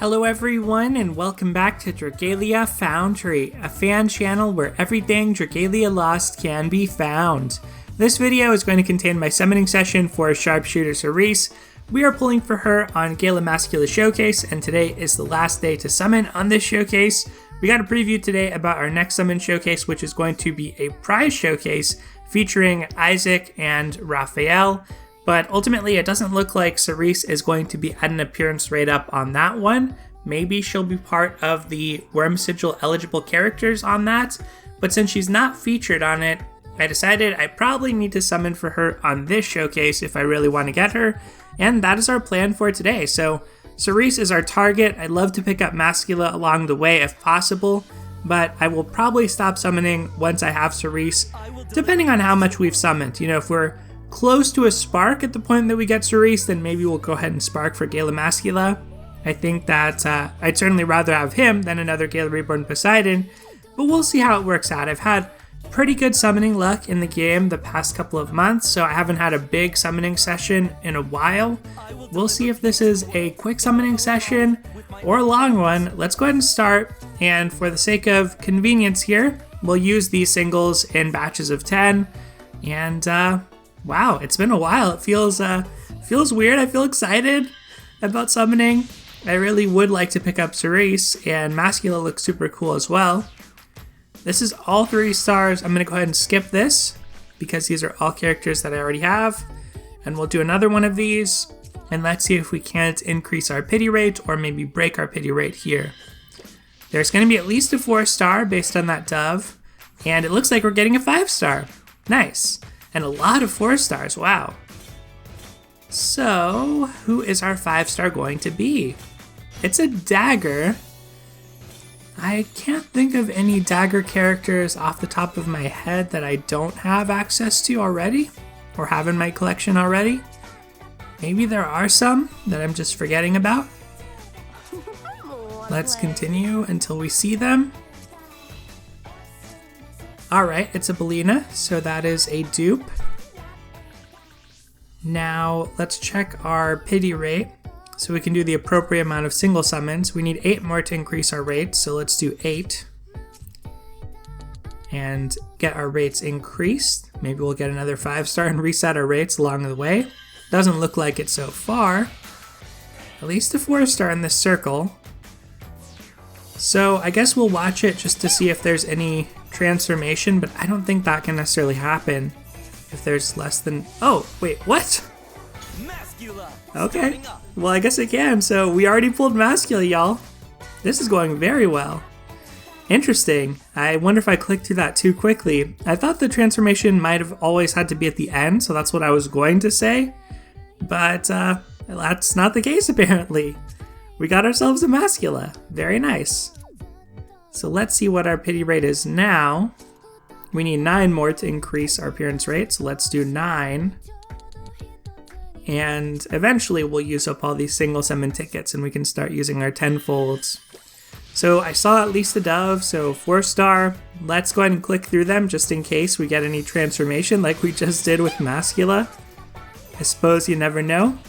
Hello everyone and welcome back to Dragalia Foundry, a fan channel where everything Dragalia Lost can be found. This video is going to contain my summoning session for Sharpshooter Sarisse. We are pulling for her on Gala Mascula Showcase, and today is the last day to summon on this showcase. We got a preview today about our next summon showcase, which is going to be a prize showcase featuring Isaac and Raphael. But ultimately, it doesn't look like Sarisse is going to be at an appearance rate up on that one. Maybe she'll be part of the Worm Sigil eligible characters on that. But since she's not featured on it, I decided I probably need to summon for her on this showcase if I really want to get her. And that is our plan for today. So Sarisse is our target. I'd love to pick up Mascula along the way if possible, but I will probably stop summoning once I have Sarisse, depending on how much we've summoned. You know, if we're close to a spark at the point that we get Sarisse, then maybe we'll go ahead and spark for Gala Mascula. I think that I'd certainly rather have him than another Gala Reborn Poseidon, but we'll see how it works out. I've had pretty good summoning luck in the game the past couple of months, so I haven't had a big summoning session in a while. We'll see if this is a quick summoning session or a long one. Let's go ahead and start, and for the sake of convenience here, we'll use these singles in batches of 10, and wow, it's been a while. It feels weird. I feel excited about summoning. I really would like to pick up Sarisse, and Mascula looks super cool as well. This is all 3 stars. I'm going to go ahead and skip this because these are all characters that I already have. And we'll do another one of these, and let's see if we can't increase our pity rate or maybe break our pity rate here. There's going to be at least a 4-star based on that dove, and it looks like we're getting a 5-star. Nice. And a lot of 4-stars, wow. So, who is our 5-star going to be? It's a dagger. I can't think of any dagger characters off the top of my head that I don't have access to already, or have in my collection already. Maybe there are some that I'm just forgetting about. Let's continue until we see them. Alright, it's a Belina, so that is a dupe. Now, let's check our pity rate, so we can do the appropriate amount of single summons. We need 8 more to increase our rate, so let's do 8. And get our rates increased. Maybe we'll get another 5-star and reset our rates along the way. Doesn't look like it so far. At least a 4-star in this circle. So I guess we'll watch it just to see if there's any transformation, but I don't think that can necessarily happen if there's less than... Oh, wait, what? Okay, well I guess it can. So we already pulled Mascula, y'all. This is going very well. Interesting. I wonder if I clicked through that too quickly. I thought the transformation might have always had to be at the end, so that's what I was going to say. But that's not the case apparently. We got ourselves a Mascula. Very nice. So let's see what our pity rate is now. We need 9 more to increase our appearance rate, so let's do 9. And eventually we'll use up all these single summon tickets and we can start using our tenfolds. So I saw at least a dove, so 4-star. Let's go ahead and click through them just in case we get any transformation like we just did with Mascula. I suppose you never know.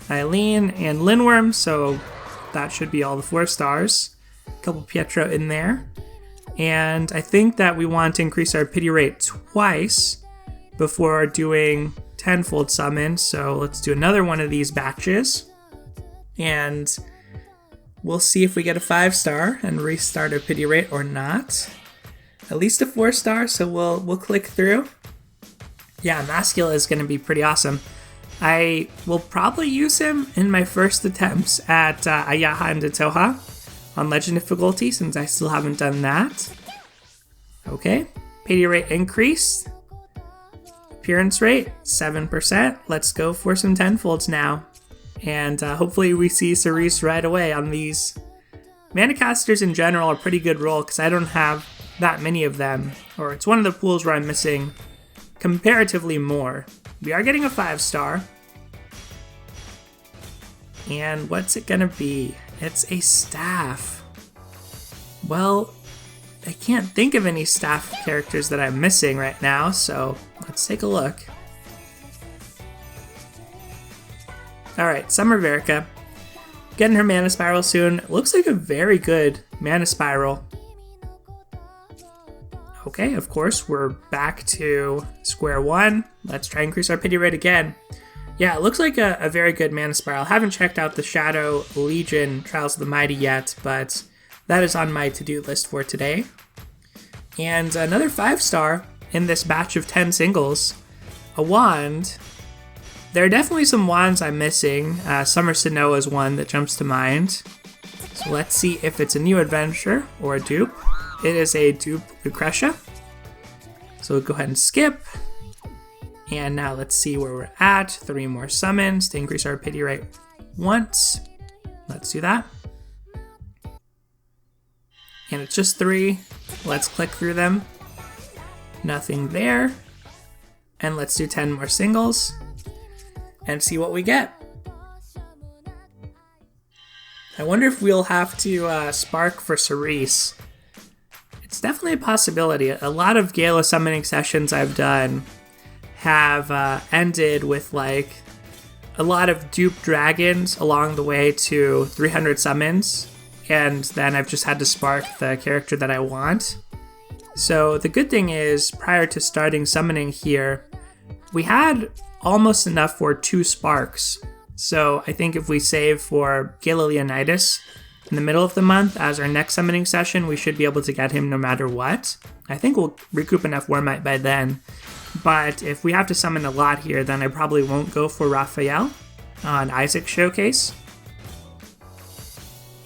Eileen and Linworm, so that should be all the 4-stars. A couple Pietro in there. And I think that we want to increase our pity rate twice before doing tenfold summon, so let's do another one of these batches. And we'll see if we get a 5-star and restart our pity rate or not. At least a 4-star, so we'll click through. Yeah, Mascula is going to be pretty awesome. I will probably use him in my first attempts at Ayaha and Datoha on Legend difficulty, since I still haven't done that. Okay, pity rate increased. Appearance rate, 7%. Let's go for some tenfolds now. And hopefully we see Sarisse right away on these. Manacasters in general are a pretty good roll because I don't have that many of them. Or it's one of the pools where I'm missing comparatively more. We are getting a 5-star. And what's it gonna be? It's a staff. Well, I can't think of any staff characters that I'm missing right now, so let's take a look. Alright, Summer Verica. getting her mana spiral soon. Looks like a very good mana spiral. Okay, of course, we're back to square one. Let's try and increase our pity rate again. Yeah, it looks like a very good mana spiral. Haven't checked out the Shadow Legion Trials of the Mighty yet, but that is on my to-do list for today. And another 5-star in this batch of 10 singles. A wand. There are definitely some wands I'm missing. Summer Sinnoh is one that jumps to mind. So let's see if it's a new adventure or a dupe. It is a dupe Lucretia. So we'll go ahead and skip. And now let's see where we're at. 3 more summons to increase our pity rate once. Let's do that. And it's just 3. Let's click through them. Nothing there. And let's do 10 more singles and see what we get. I wonder if we'll have to spark for Sarisse. It's definitely a possibility. A lot of Gala summoning sessions I've done have ended with like a lot of dupe dragons along the way to 300 summons, and then I've just had to spark the character that I want. So the good thing is, prior to starting summoning here, we had almost enough for 2 sparks. So I think if we save for Gala Leonidas in the middle of the month as our next summoning session, we should be able to get him no matter what. I think we'll recoup enough Warmite by then. But if we have to summon a lot here, then I probably won't go for Raphael on Isaac's Showcase.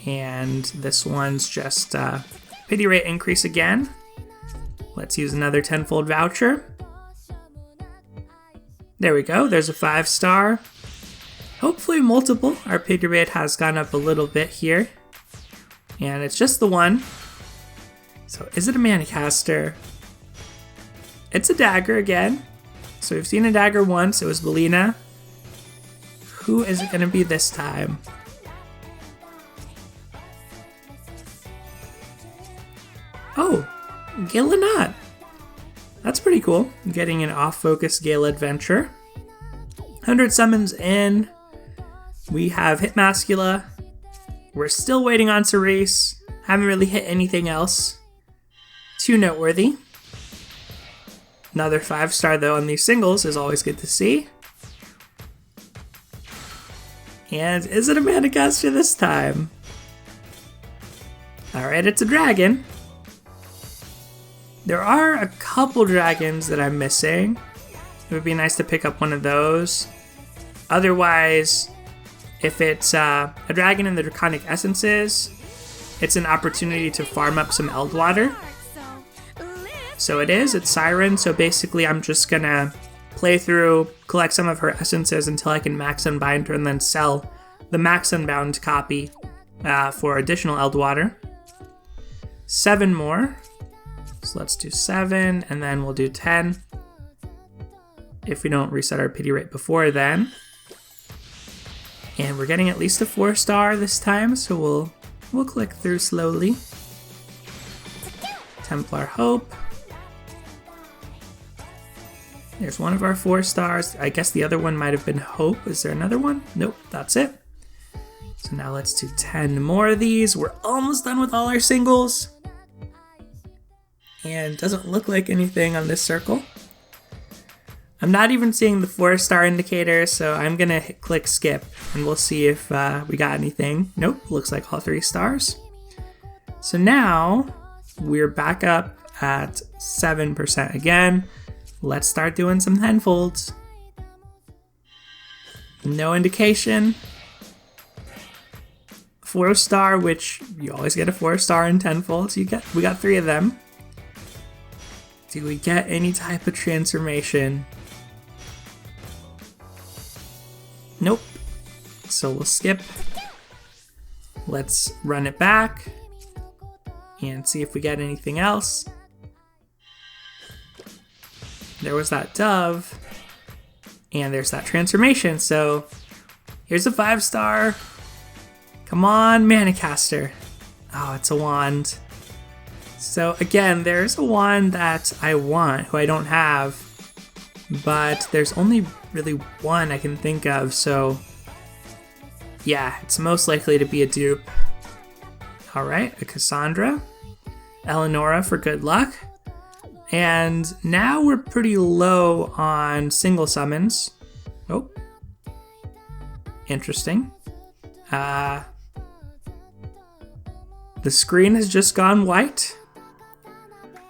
And this one's just pity rate increase again. Let's use another tenfold voucher. There we go, there's a 5-star. Hopefully multiple. Our pity rate has gone up a little bit here. And it's just the one. So is it a Manicaster? It's a dagger again. So we've seen a dagger once, it was Belina. Who is it gonna be this time? Oh, Gala Knot. That's pretty cool. Getting an off-focus Gala adventure. 100 summons in. We have hit Mascula. We're still waiting on Sarisse. Haven't really hit anything else too noteworthy. Another 5-star though on these singles is always good to see. And is it a Manicaster this time? Alright, it's a dragon. There are a couple dragons that I'm missing. It would be nice to pick up one of those. Otherwise, if it's a dragon in the Draconic Essences, it's an opportunity to farm up some Eldwater. So it's Siren, so basically I'm just gonna play through, collect some of her essences until I can max unbind her and then sell the max unbound copy for additional Eldwater. 7 more. So let's do 7, and then we'll do 10. If we don't reset our pity rate before then. And we're getting at least a 4-star this time, so we'll click through slowly. Templar Hope. There's one of our 4 stars. I guess the other one might have been Hope. Is there another one? Nope, that's it. So now let's do 10 more of these. We're almost done with all our singles. And doesn't look like anything on this circle. I'm not even seeing the 4-star indicator, so I'm gonna click skip and we'll see if we got anything. Nope, looks like all 3 stars. So now we're back up at 7% again. Let's start doing some tenfolds. No indication. 4-star, which you always get a 4-star in tenfolds. We got 3 of them. Do we get any type of transformation? Nope. So we'll skip. Let's run it back and see if we get anything else. There was that dove, and there's that transformation. So here's a 5-star. Come on, Manicaster. Oh, it's a wand. So again, there's a wand that I want, who I don't have, but there's only really one I can think of, so Yeah, it's most likely to be a dupe. Alright, a Cassandra. Eleonora for good luck. And now we're pretty low on single summons. Oh. Interesting. The screen has just gone white.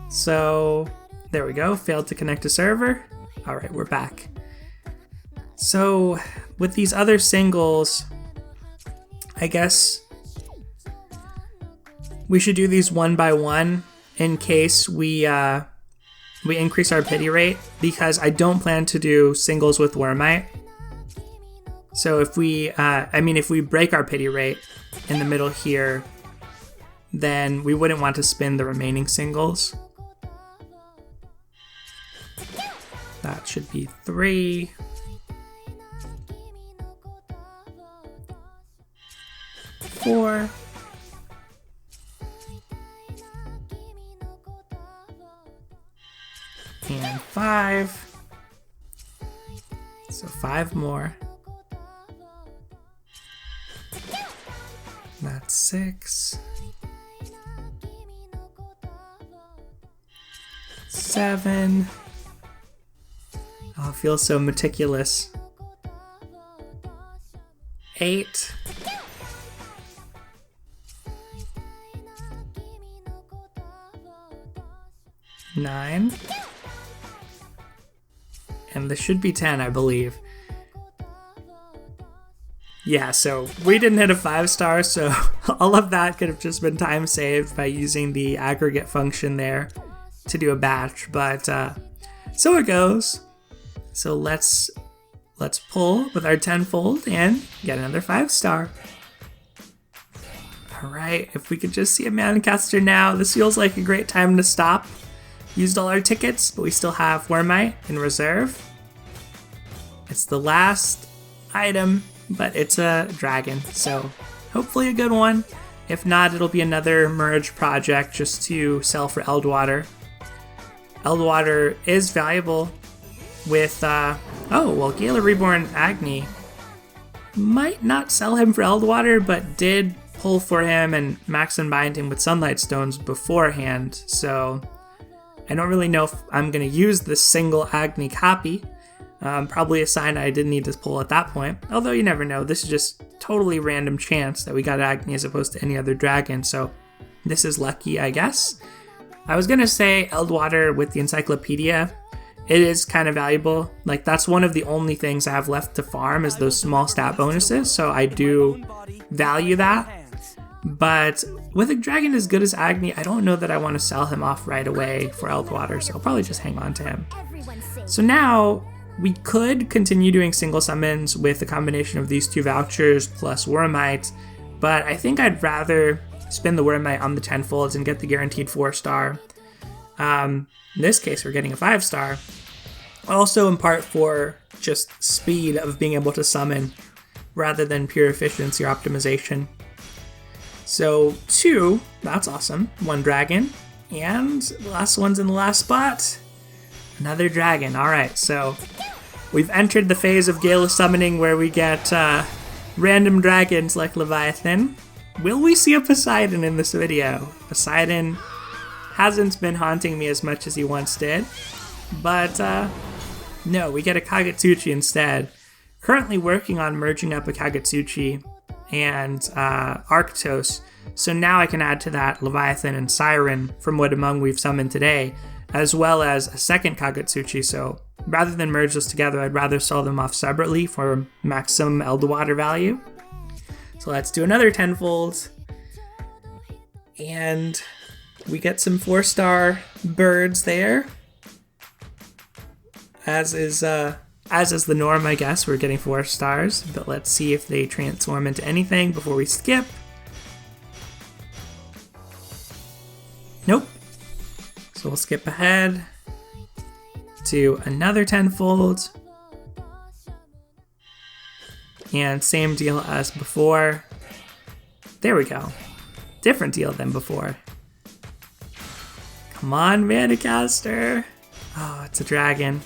So, there we go. Failed to connect to server. Alright, we're back. So, with these other singles, I guess we should do these one by one in case we increase our pity rate, because I don't plan to do singles with Wormite. So if we break our pity rate in the middle here, then we wouldn't want to spin the remaining singles. That should be 3. 4. And 5. So 5 more. That's 6. 7. Oh, it feels so meticulous. 8. 9. And this should be 10, I believe. Yeah, so we didn't hit a 5-star, so all of that could have just been time saved by using the aggregate function there to do a batch, but so it goes. So let's pull with our tenfold and get another 5-star. Alright, if we could just see a Manicaster now, this feels like a great time to stop. Used all our tickets, but we still have Wormite in reserve. It's the last item, but it's a dragon, so hopefully a good one. If not, it'll be another merge project just to sell for Eldwater. Eldwater is valuable with, Gala Reborn Agni might not sell him for Eldwater, but did pull for him and max and bind him with Sunlight Stones beforehand, so I don't really know if I'm going to use this single Agni copy. Probably a sign I didn't need to pull at that point. Although you never know. This is just totally random chance that we got Agni as opposed to any other dragon. So this is lucky, I guess. I was going to say Eldwater with the Encyclopedia. It is kind of valuable. Like, that's one of the only things I have left to farm is those small stat bonuses. So I do value that. But with a dragon as good as Agni, I don't know that I want to sell him off right away for Eldwater, so I'll probably just hang on to him. So now, we could continue doing single summons with a combination of these 2 vouchers plus Wormite, but I think I'd rather spin the Wormite on the tenfolds and get the guaranteed 4-star. In this case, we're getting a 5-star. Also in part for just speed of being able to summon, rather than pure efficiency or optimization. So 2, that's awesome. 1 dragon, and the last one's in the last spot. Another dragon. Alright, so we've entered the phase of Gala summoning where we get random dragons like Leviathan. Will we see a Poseidon in this video? Poseidon hasn't been haunting me as much as he once did, but no, we get a Kagetsuchi instead. Currently working on merging up a Kagetsuchi and Arctos, so now I can add to that Leviathan and Siren from what among we've summoned today, as well as a second Kagetsuchi, so rather than merge those together, I'd rather sell them off separately for maximum Eldwater value. So let's do another tenfold, and we get some 4-star birds there, as is the norm, I guess. We're getting 4 stars, but let's see if they transform into anything before we skip. Nope. So we'll skip ahead to another tenfold. And same deal as before. There we go. Different deal than before. Come on, Manicaster. Oh, it's a dragon.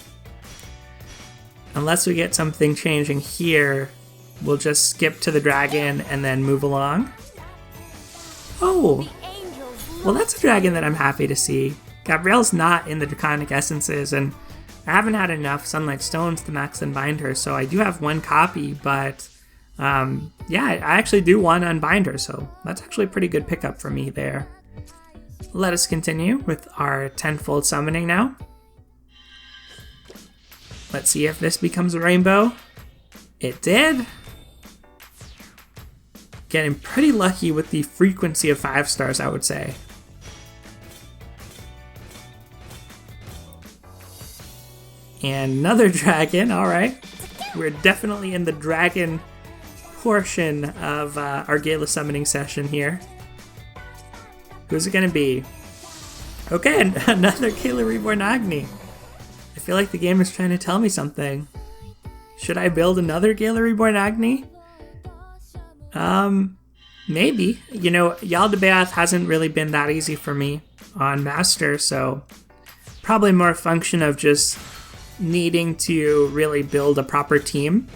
Unless we get something changing here, we'll just skip to the dragon and then move along. Oh, well, that's a dragon that I'm happy to see. Gabrielle's not in the Draconic Essences, and I haven't had enough Sunlight Stones to max and bind her, so I do have one copy, but yeah, I actually do want to unbind her, so that's actually a pretty good pickup for me there. Let us continue with our tenfold summoning now. Let's see if this becomes a rainbow. It did. Getting pretty lucky with the frequency of 5 stars, I would say. And another dragon, alright. We're definitely in the dragon portion of our Gala summoning session here. Who's it gonna be? Okay, another Gala Reborn Agni. I feel like the game is trying to tell me something. Should I build another Gala Reborn Agni? Maybe. You know, Yaldabaoth hasn't really been that easy for me on Master, so probably more a function of just needing to really build a proper team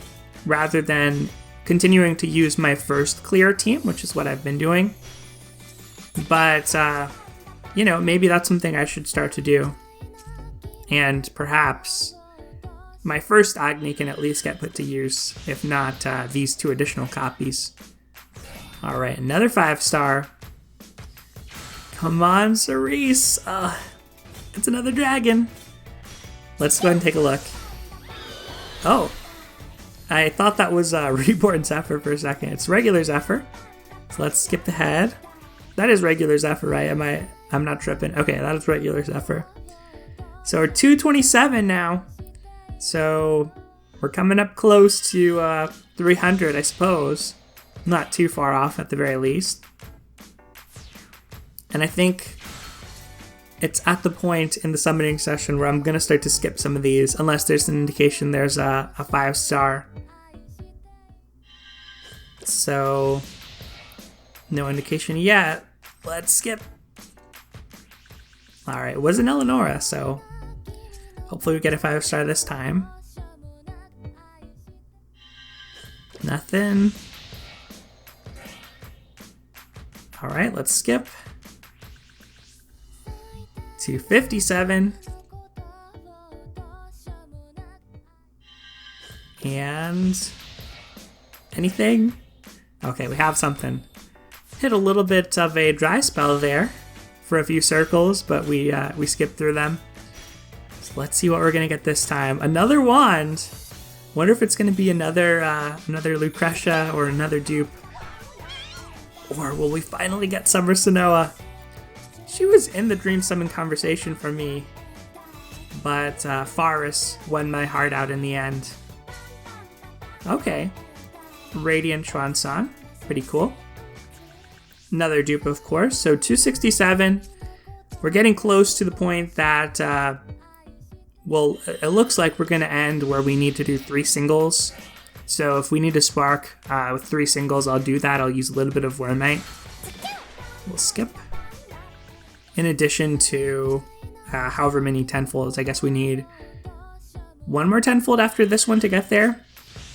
rather than continuing to use my first clear team, which is what I've been doing. But, you know, maybe that's something I should start to do. And perhaps my first Agni can at least get put to use, if not these 2 additional copies. Alright, another 5-star. Come on, Sarisse! It's another dragon! Let's go ahead and take a look. Oh, I thought that was Reborn Zephyr for a second. It's regular Zephyr. So let's skip ahead. That is regular Zephyr, right? I'm not tripping. Okay, that is regular Zephyr. So we're 227 now. So we're coming up close to 300, I suppose. Not too far off at the very least. And I think it's at the point in the summoning session where I'm going to start to skip some of these, unless there's an indication there's a 5-star. So, no indication yet. Let's skip. Alright, it was an Eleonora, so hopefully we get a 5-star this time. Nothing. Alright, let's skip. 257. And anything? Okay, we have something. Hit a little bit of a dry spell there for a few circles, but we skipped through them. So let's see what we're gonna get this time. Another wand. Wonder if it's gonna be another Lucretia or another dupe. Or will we finally get Summer Sanoa? She was in the Dream Summon conversation for me, but Faris won my heart out in the end. Okay. Radiant Chuan-san. Pretty cool. Another dupe, of course. So 267. We're getting close to the point that, well, it looks like we're going to end where we need to do 3 singles. So if we need to spark with 3 singles, I'll do that. I'll use a little bit of Wormite. We'll skip. In addition to however many tenfolds, I guess we need 1 more tenfold after this one to get there.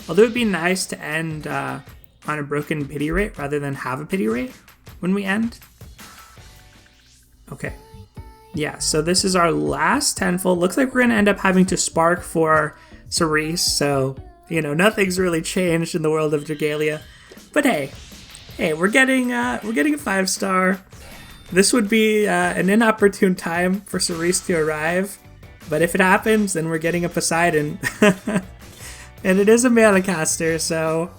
Although it would be nice to end on a broken pity rate rather than have a pity rate when we end. Okay. Yeah, so this is our last tenfold. Looks like we're going to end up having to spark for Sarisse, so, you know, nothing's really changed in the world of Dragalia. But hey, we're getting a 5-star. This would be an inopportune time for Sarisse to arrive, but if it happens, then we're getting a Poseidon. And it is a mana caster, so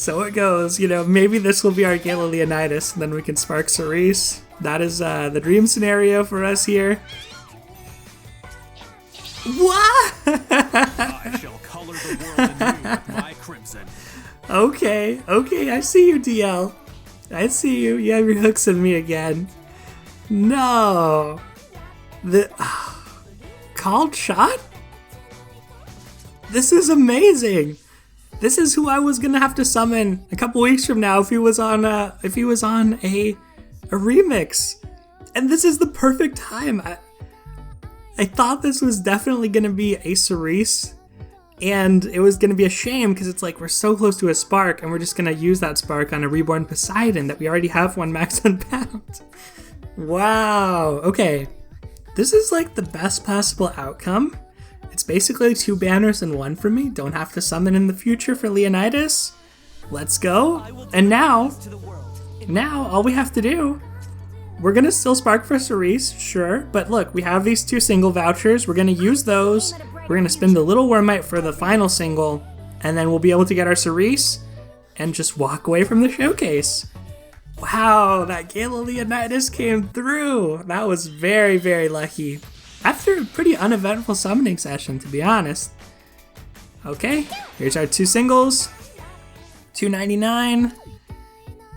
it goes. You know, maybe this will be our Gala Leonidas, and then we can spark Sarisse. That is the dream scenario for us here. What? I shall color the world anew with my crimson. Okay, I see you, DL. I see you. You have your hooks on me again. No. Called shot? This is amazing. This is who I was gonna have to summon a couple weeks from now if he was on a remix. And this is the perfect time. I thought this was definitely gonna be a Sarisse And it was going to be a shame because it's like we're so close to a spark and we're just going to use that spark on a reborn Poseidon that we already have one max unbound. Wow. Okay. This is like the best possible outcome. It's basically 2 banners in 1 for me. Don't have to summon in the future for Leonidas. Let's go. And now all we have to do, we're going to still spark for Sarisse, sure. But look, we have these 2 single vouchers. We're going to use those. We're going to spin the little Wormite for the final single. And then we'll be able to get our Sarisse and just walk away from the showcase. Wow, that Gala Leonidas came through. That was very, very lucky. After a pretty uneventful summoning session, to be honest. Okay, here's our 2 singles. $2.99.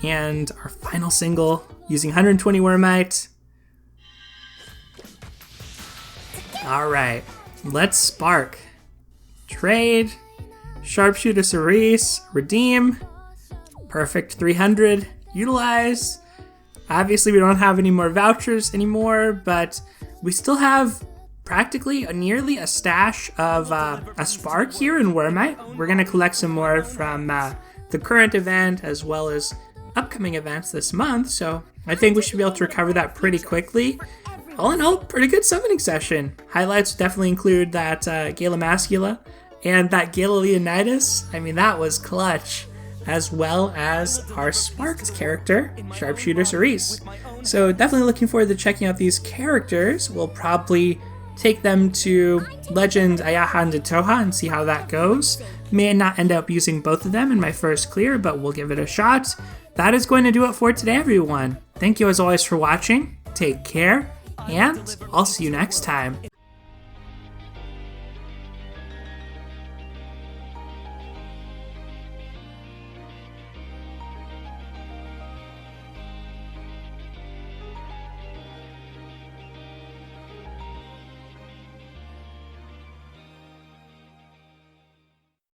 And our final single using 120 Wormite. Alright, let's spark. Trade. Sharpshooter Sarisse. Redeem. Perfect 300. Utilize. Obviously we don't have any more vouchers anymore, but we still have practically nearly a stash of a spark here in Wormite. We're going to collect some more from the current event as well as upcoming events this month, so I think we should be able to recover that pretty quickly. All in all, pretty good summoning session. Highlights definitely include that Gala Mascula and that Gala Leonidas. I mean, that was clutch. As well as our sparked character, Sharpshooter Sarisse. So definitely looking forward to checking out these characters. We'll probably take them to Legend Ayahan de Toha and see how that goes. May not end up using both of them in my first clear, but we'll give it a shot. That is going to do it for today, everyone. Thank you as always for watching. Take care, and I'll see you next time.